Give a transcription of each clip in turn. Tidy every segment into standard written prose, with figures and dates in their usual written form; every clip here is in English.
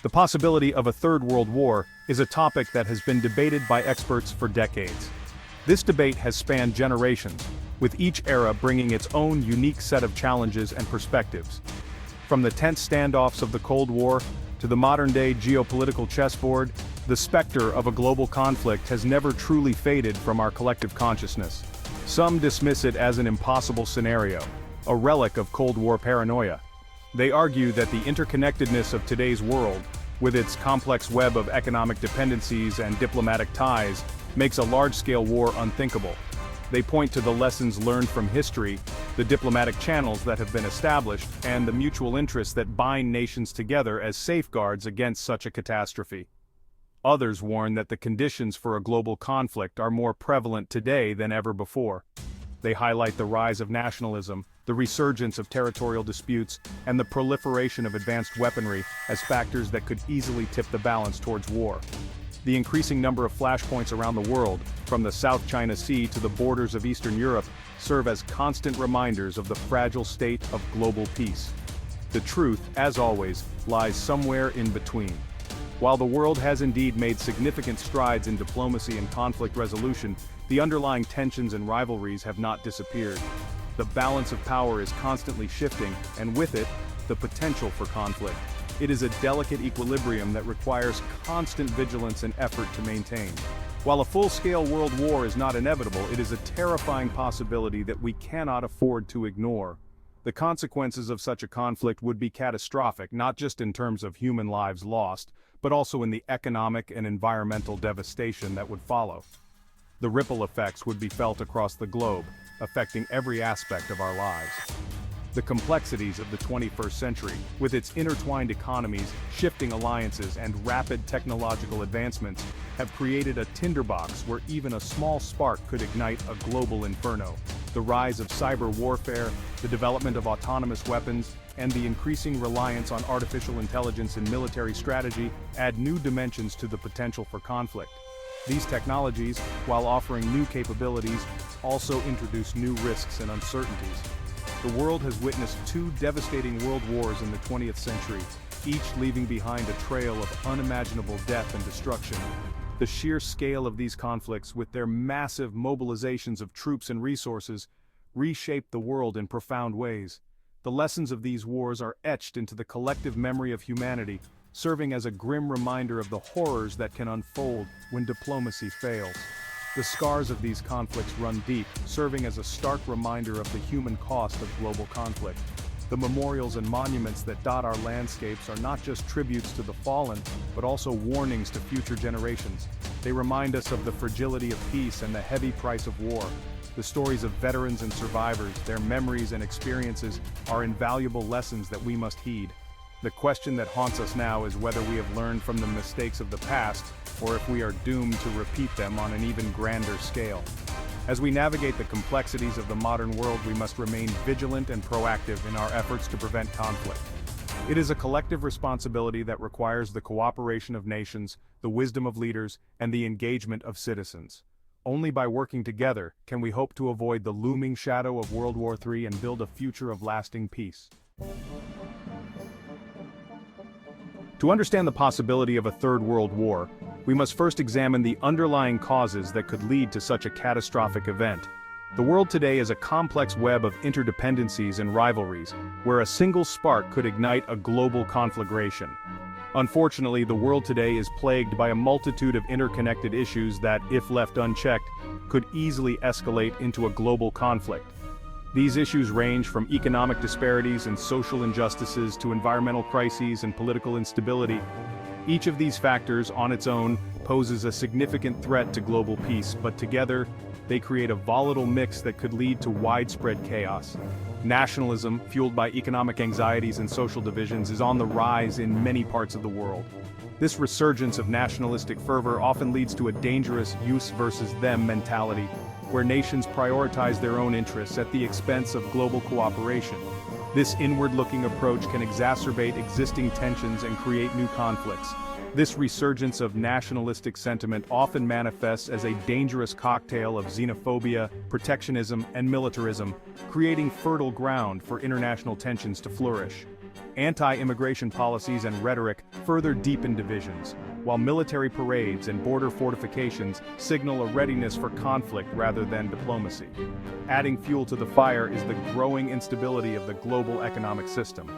The possibility of a third world war is a topic that has been debated by experts for decades. This debate has spanned generations, with each era bringing its own unique set of challenges and perspectives. From the tense standoffs of the Cold War to the modern-day geopolitical chessboard, the specter of a global conflict has never truly faded from our collective consciousness. Some dismiss it as an impossible scenario, a relic of Cold War paranoia. They argue that the interconnectedness of today's world, with its complex web of economic dependencies and diplomatic ties, makes a large-scale war unthinkable. They point to the lessons learned from history, the diplomatic channels that have been established, and the mutual interests that bind nations together as safeguards against such a catastrophe. Others warn that the conditions for a global conflict are more prevalent today than ever before. They highlight the rise of nationalism, the resurgence of territorial disputes, and the proliferation of advanced weaponry as factors that could easily tip the balance towards war. The increasing number of flashpoints around the world, from the South China Sea to the borders of Eastern Europe, serve as constant reminders of the fragile state of global peace. The truth, as always, lies somewhere in between. While the world has indeed made significant strides in diplomacy and conflict resolution, the underlying tensions and rivalries have not disappeared. The balance of power is constantly shifting, and with it, the potential for conflict. It is a delicate equilibrium that requires constant vigilance and effort to maintain. While a full-scale world war is not inevitable, it is a terrifying possibility that we cannot afford to ignore. The consequences of such a conflict would be catastrophic, not just in terms of human lives lost, but also in the economic and environmental devastation that would follow. The ripple effects would be felt across the globe, affecting every aspect of our lives. The complexities of the 21st century, with its intertwined economies, shifting alliances, and rapid technological advancements, have created a tinderbox where even a small spark could ignite a global inferno. The rise of cyber warfare, the development of autonomous weapons, and the increasing reliance on artificial intelligence in military strategy add new dimensions to the potential for conflict. These technologies, while offering new capabilities, also introduce new risks and uncertainties. The world has witnessed two devastating world wars in the 20th century, each leaving behind a trail of unimaginable death and destruction. The sheer scale of these conflicts, with their massive mobilizations of troops and resources, reshaped the world in profound ways. The lessons of these wars are etched into the collective memory of humanity, serving as a grim reminder of the horrors that can unfold when diplomacy fails. The scars of these conflicts run deep, serving as a stark reminder of the human cost of global conflict. The memorials and monuments that dot our landscapes are not just tributes to the fallen, but also warnings to future generations. They remind us of the fragility of peace and the heavy price of war. The stories of veterans and survivors, their memories and experiences, are invaluable lessons that we must heed. The question that haunts us now is whether we have learned from the mistakes of the past, or if we are doomed to repeat them on an even grander scale. As we navigate the complexities of the modern world, we must remain vigilant and proactive in our efforts to prevent conflict. It is a collective responsibility that requires the cooperation of nations, the wisdom of leaders, and the engagement of citizens. Only by working together can we hope to avoid the looming shadow of World War III and build a future of lasting peace. To understand the possibility of a third world war, we must first examine the underlying causes that could lead to such a catastrophic event. The world today is a complex web of interdependencies and rivalries, where a single spark could ignite a global conflagration. Unfortunately, the world today is plagued by a multitude of interconnected issues that, if left unchecked, could easily escalate into a global conflict. These issues range from economic disparities and social injustices to environmental crises and political instability. Each of these factors, on its own, poses a significant threat to global peace, but together, they create a volatile mix that could lead to widespread chaos. Nationalism, fueled by economic anxieties and social divisions, is on the rise in many parts of the world. This resurgence of nationalistic fervor often leads to a dangerous us versus them mentality, where nations prioritize their own interests at the expense of global cooperation. This inward-looking approach can exacerbate existing tensions and create new conflicts. This resurgence of nationalistic sentiment often manifests as a dangerous cocktail of xenophobia, protectionism, and militarism, creating fertile ground for international tensions to flourish. Anti-immigration policies and rhetoric further deepen divisions, while military parades and border fortifications signal a readiness for conflict rather than diplomacy. Adding fuel to the fire is the growing instability of the global economic system.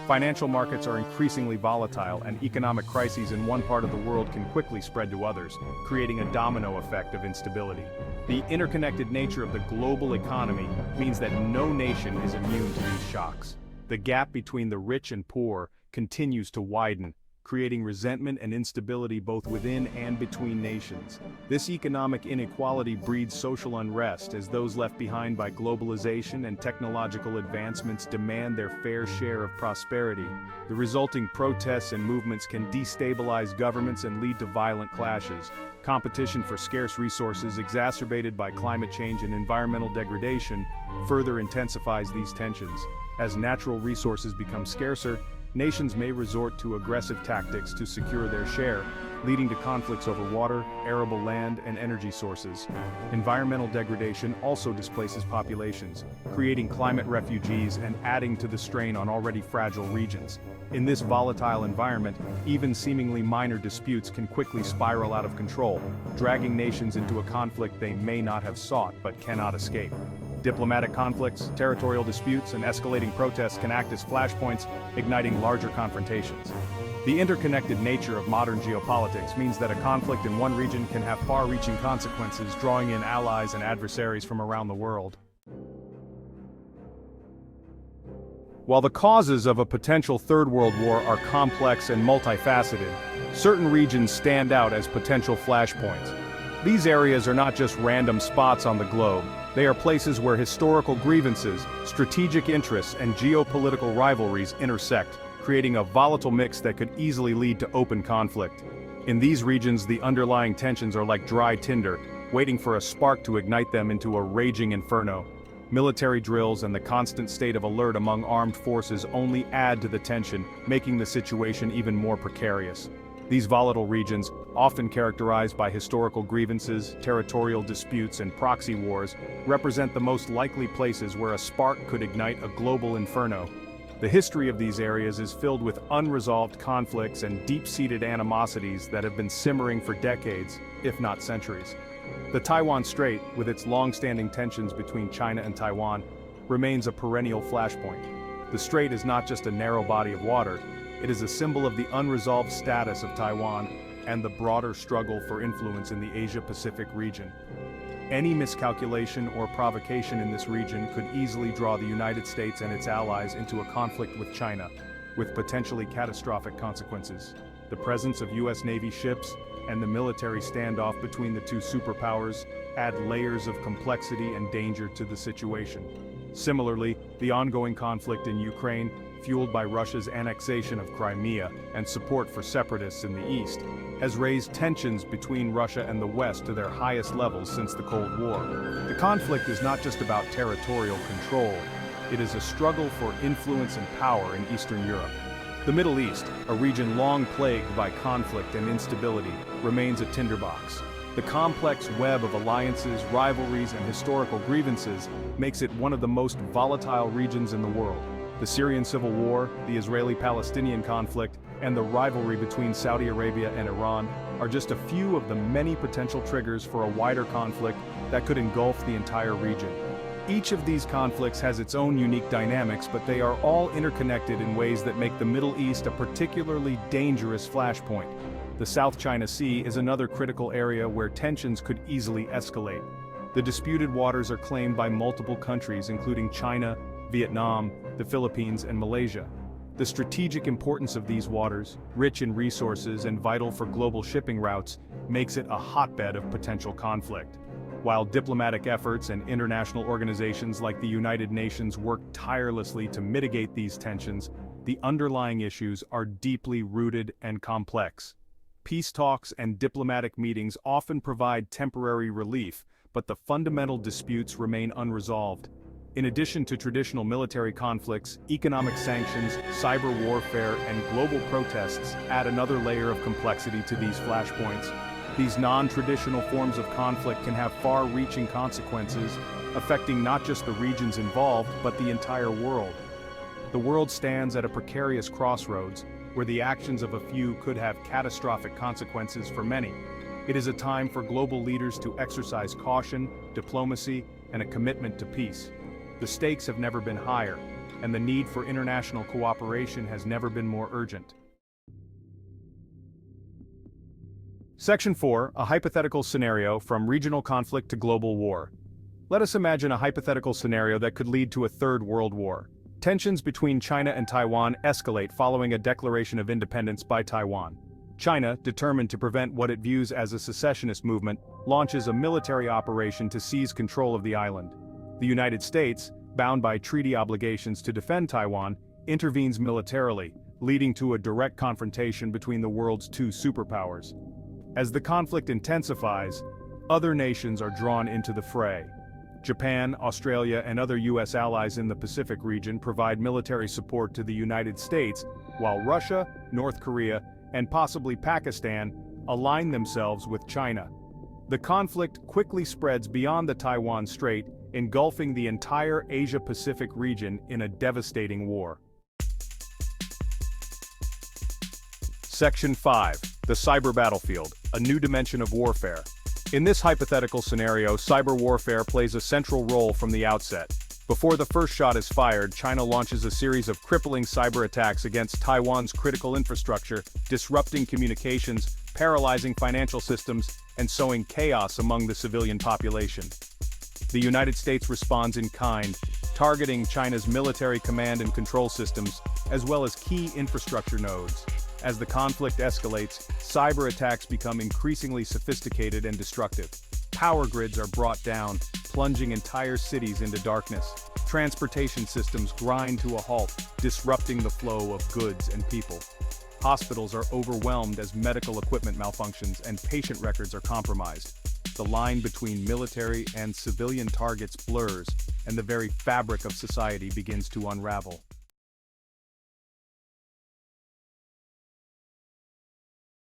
Financial markets are increasingly volatile, and economic crises in one part of the world can quickly spread to others, creating a domino effect of instability. The interconnected nature of the global economy means that no nation is immune to these shocks. The gap between the rich and poor continues to widen, creating resentment and instability both within and between nations. This economic inequality breeds social unrest as those left behind by globalization and technological advancements demand their fair share of prosperity. The resulting protests and movements can destabilize governments and lead to violent clashes. Competition for scarce resources, exacerbated by climate change and environmental degradation, further intensifies these tensions. As natural resources become scarcer, nations may resort to aggressive tactics to secure their share, leading to conflicts over water, arable land, and energy sources. Environmental degradation also displaces populations, creating climate refugees and adding to the strain on already fragile regions. In this volatile environment, even seemingly minor disputes can quickly spiral out of control, dragging nations into a conflict they may not have sought but cannot escape. Diplomatic conflicts, territorial disputes, and escalating protests can act as flashpoints, igniting larger confrontations. The interconnected nature of modern geopolitics means that a conflict in one region can have far-reaching consequences, drawing in allies and adversaries from around the world. While the causes of a potential Third World War are complex and multifaceted, certain regions stand out as potential flashpoints. These areas are not just random spots on the globe. They are places where historical grievances, strategic interests, and geopolitical rivalries intersect, creating a volatile mix that could easily lead to open conflict. In these regions, the underlying tensions are like dry tinder, waiting for a spark to ignite them into a raging inferno. Military drills and the constant state of alert among armed forces only add to the tension, making the situation even more precarious. These volatile regions, often characterized by historical grievances, territorial disputes, and proxy wars, represent the most likely places where a spark could ignite a global inferno. The history of these areas is filled with unresolved conflicts and deep-seated animosities that have been simmering for decades, if not centuries. The Taiwan Strait, with its long-standing tensions between China and Taiwan, remains a perennial flashpoint. The strait is not just a narrow body of water, it is a symbol of the unresolved status of Taiwan and the broader struggle for influence in the Asia-Pacific region. Any miscalculation or provocation in this region could easily draw the United States and its allies into a conflict with China, with potentially catastrophic consequences. The presence of U.S. Navy ships and the military standoff between the two superpowers add layers of complexity and danger to the situation. Similarly, the ongoing conflict in Ukraine, fueled by Russia's annexation of Crimea and support for separatists in the east, has raised tensions between Russia and the West to their highest levels since the Cold War. The conflict is not just about territorial control, it is a struggle for influence and power in Eastern Europe. The Middle East, a region long plagued by conflict and instability, remains a tinderbox. The complex web of alliances, rivalries, and historical grievances makes it one of the most volatile regions in the world. The Syrian civil war, the Israeli-Palestinian conflict, and the rivalry between Saudi Arabia and Iran are just a few of the many potential triggers for a wider conflict that could engulf the entire region. Each of these conflicts has its own unique dynamics, but they are all interconnected in ways that make the Middle East a particularly dangerous flashpoint. The South China Sea is another critical area where tensions could easily escalate. The disputed waters are claimed by multiple countries, including China, Vietnam, the Philippines, and Malaysia. The strategic importance of these waters, rich in resources and vital for global shipping routes, makes it a hotbed of potential conflict. While diplomatic efforts and international organizations like the United Nations work tirelessly to mitigate these tensions, the underlying issues are deeply rooted and complex. Peace talks and diplomatic meetings often provide temporary relief, but the fundamental disputes remain unresolved. In addition to traditional military conflicts, economic sanctions, cyber warfare, and global protests add another layer of complexity to these flashpoints. These non-traditional forms of conflict can have far-reaching consequences, affecting not just the regions involved, but the entire world. The world stands at a precarious crossroads, where the actions of a few could have catastrophic consequences for many. It is a time for global leaders to exercise caution, diplomacy, and a commitment to peace. The stakes have never been higher, and the need for international cooperation has never been more urgent. Section 4, a hypothetical scenario from regional conflict to global war. Let us imagine a hypothetical scenario that could lead to a third world war. Tensions between China and Taiwan escalate following a declaration of independence by Taiwan. China, determined to prevent what it views as a secessionist movement, launches a military operation to seize control of the island. The United States, bound by treaty obligations to defend Taiwan, intervenes militarily, leading to a direct confrontation between the world's two superpowers. As the conflict intensifies, other nations are drawn into the fray. Japan, Australia, and other U.S. allies in the Pacific region provide military support to the United States, while Russia, North Korea, and possibly Pakistan align themselves with China. The conflict quickly spreads beyond the Taiwan Strait, engulfing the entire Asia-Pacific region in a devastating war. Section 5. The cyber battlefield, a new dimension of warfare. In this hypothetical scenario, cyber warfare plays a central role from the outset. Before the first shot is fired, China launches a series of crippling cyber attacks against Taiwan's critical infrastructure, disrupting communications, paralyzing financial systems, and sowing chaos among the civilian population. The United States responds in kind, targeting China's military command and control systems, as well as key infrastructure nodes. As the conflict escalates, cyber attacks become increasingly sophisticated and destructive. Power grids are brought down, plunging entire cities into darkness. Transportation systems grind to a halt, disrupting the flow of goods and people. Hospitals are overwhelmed as medical equipment malfunctions and patient records are compromised. The line between military and civilian targets blurs, and the very fabric of society begins to unravel.